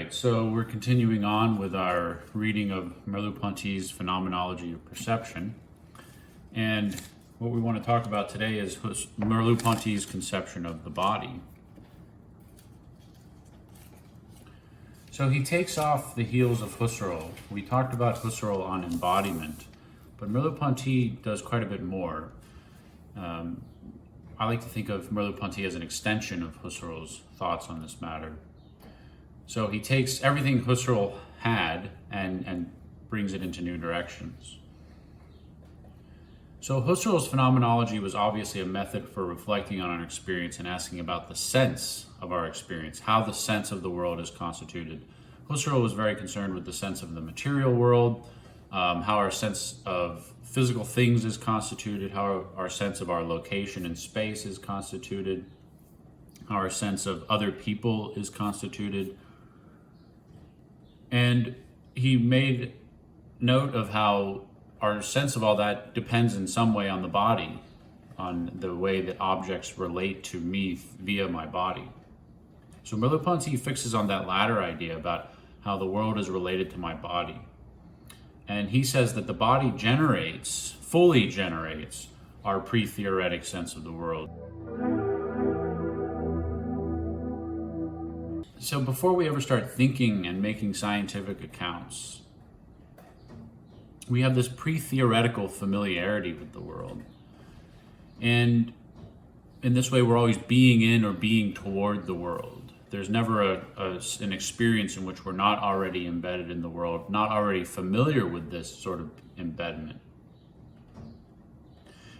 right, so we're continuing on with our reading of Merleau-Ponty's Phenomenology of Perception. And what we want to talk about today is Merleau-Ponty's conception of the body. So he takes off the heels of Husserl. We talked about Husserl on embodiment, but Merleau-Ponty does quite a bit more. I like to think of Merleau-Ponty as an extension of Husserl's thoughts on this matter. So he takes everything Husserl had and brings it into new directions. So Husserl's phenomenology was obviously a method for reflecting on our experience and asking about the sense of our experience, how the sense of the world is constituted. Husserl was very concerned with the sense of the material world, how our sense of physical things is constituted, how our sense of our location in space is constituted, how our sense of other people is constituted. And he made note of how our sense of all that depends in some way on the body, on the way that objects relate to me via my body. So Merleau-Ponty fixes on that latter idea about how the world is related to my body. And he says that the body fully generates our pre-theoretic sense of the world. So before we ever start thinking and making scientific accounts, we have this pre-theoretical familiarity with the world. And in this way, we're always being in or being toward the world. There's never an experience in which we're not already embedded in the world, not already familiar with this sort of embedment.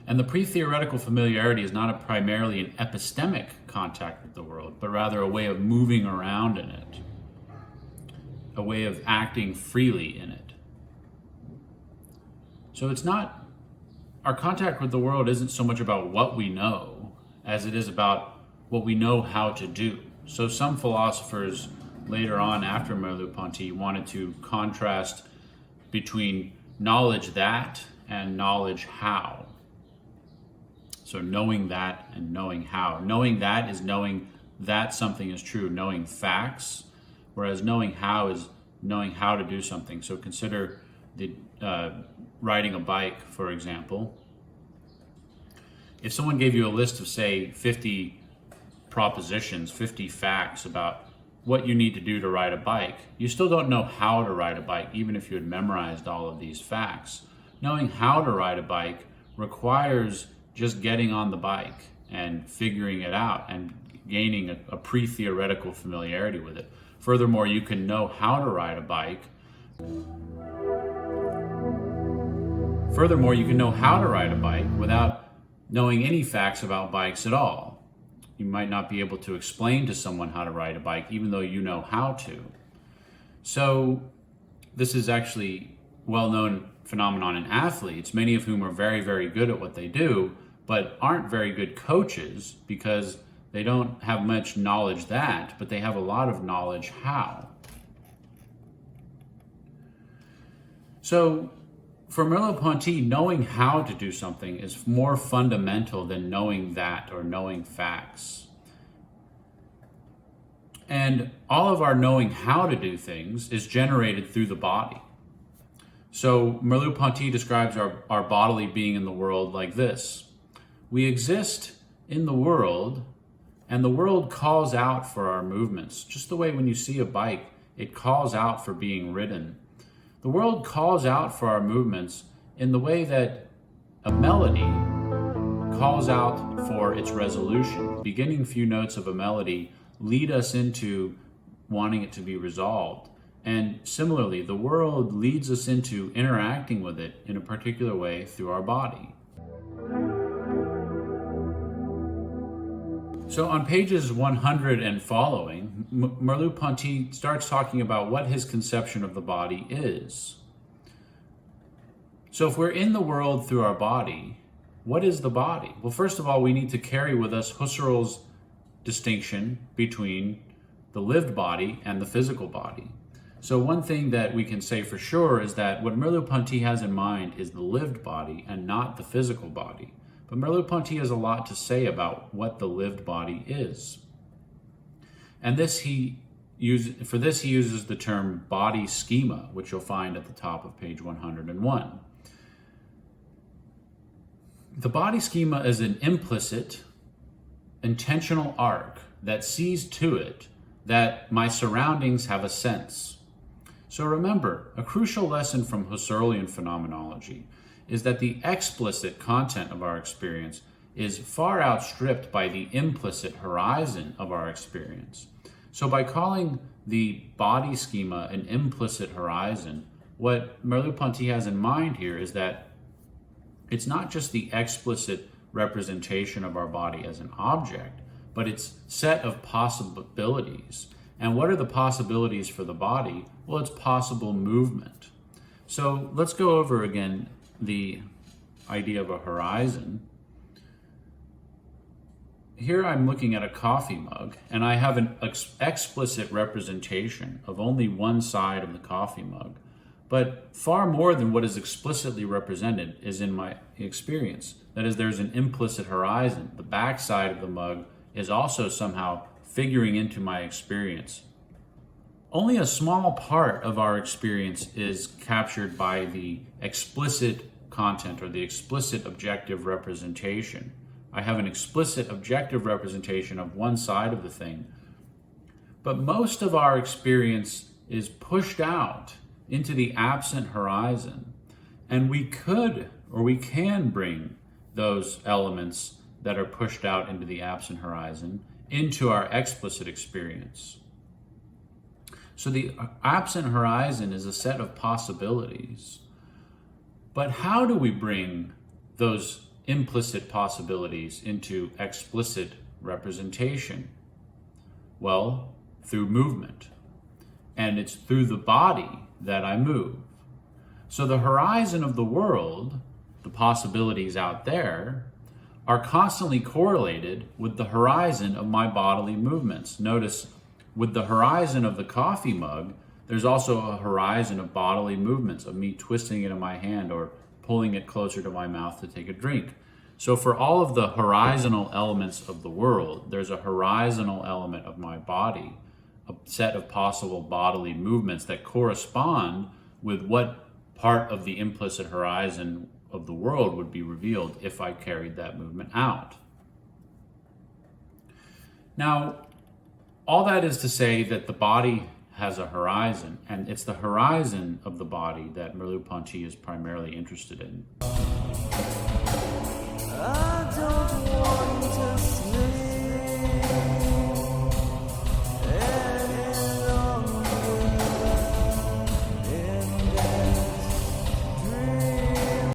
And the pre-theoretical familiarity is not primarily an epistemic contact with the world, but rather a way of moving around in it, a way of acting freely in it. So our contact with the world isn't so much about what we know as it is about what we know how to do. So some philosophers later on after Merleau-Ponty wanted to contrast between knowledge that and knowledge how. So knowing that and knowing how. Knowing that is knowing that something is true, knowing facts, whereas knowing how is knowing how to do something. So consider the riding a bike, for example. If someone gave you a list of, say, 50 propositions, 50 facts about what you need to do to ride a bike, you still don't know how to ride a bike, even if you had memorized all of these facts. Knowing how to ride a bike requires just getting on the bike and figuring it out and gaining a pre-theoretical familiarity with it. Furthermore, you can know how to ride a bike. Without knowing any facts about bikes at all. You might not be able to explain to someone how to ride a bike, even though you know how to. So this is actually a well-known phenomenon in athletes, many of whom are very, very good at what they do, but aren't very good coaches because they don't have much knowledge but they have a lot of knowledge how. So for Merleau-Ponty, knowing how to do something is more fundamental than knowing that or knowing facts. And all of our knowing how to do things is generated through the body. So Merleau-Ponty describes our bodily being in the world like this. We exist in the world, and the world calls out for our movements. Just the way when you see a bike, it calls out for being ridden. The world calls out for our movements in the way that a melody calls out for its resolution. Beginning few notes of a melody lead us into wanting it to be resolved. And similarly, the world leads us into interacting with it in a particular way through our body. So on pages 100 and following, Merleau-Ponty starts talking about what his conception of the body is. So if we're in the world through our body, what is the body? Well, first of all, we need to carry with us Husserl's distinction between the lived body and the physical body. So one thing that we can say for sure is that what Merleau-Ponty has in mind is the lived body and not the physical body. But Merleau-Ponty has a lot to say about what the lived body is. And this he For this, he uses the term body schema, which you'll find at the top of page 101. The body schema is an implicit, intentional arc that sees to it that my surroundings have a sense. So remember, a crucial lesson from Husserlian phenomenology is that the explicit content of our experience is far outstripped by the implicit horizon of our experience. So by calling the body schema an implicit horizon, what Merleau-Ponty has in mind here is that it's not just the explicit representation of our body as an object, but its set of possibilities. And what are the possibilities for the body? Well, it's possible movement. So let's go over again the idea of a horizon. Here I'm looking at a coffee mug, and I have an explicit representation of only one side of the coffee mug. But far more than what is explicitly represented is in my experience. That is, there's an implicit horizon. The back side of the mug is also somehow figuring into my experience. Only a small part of our experience is captured by the explicit content or the explicit objective representation. I have an explicit objective representation of one side of the thing, but most of our experience is pushed out into the absent horizon, and we could or we can bring those elements that are pushed out into the absent horizon into our explicit experience. So the absent horizon is a set of possibilities, but how do we bring those implicit possibilities into explicit representation? Well, through movement. And it's through the body that I move. So the horizon of the world, the possibilities out there, are constantly correlated with the horizon of my bodily movements. Notice, with the horizon of the coffee mug, there's also a horizon of bodily movements, of me twisting it in my hand or pulling it closer to my mouth to take a drink. So for all of the horizontal elements of the world, there's a horizontal element of my body, a set of possible bodily movements that correspond with what part of the implicit horizon of the world would be revealed if I carried that movement out. Now, all that is to say that the body has a horizon, and it's the horizon of the body that Merleau-Ponty is primarily interested in.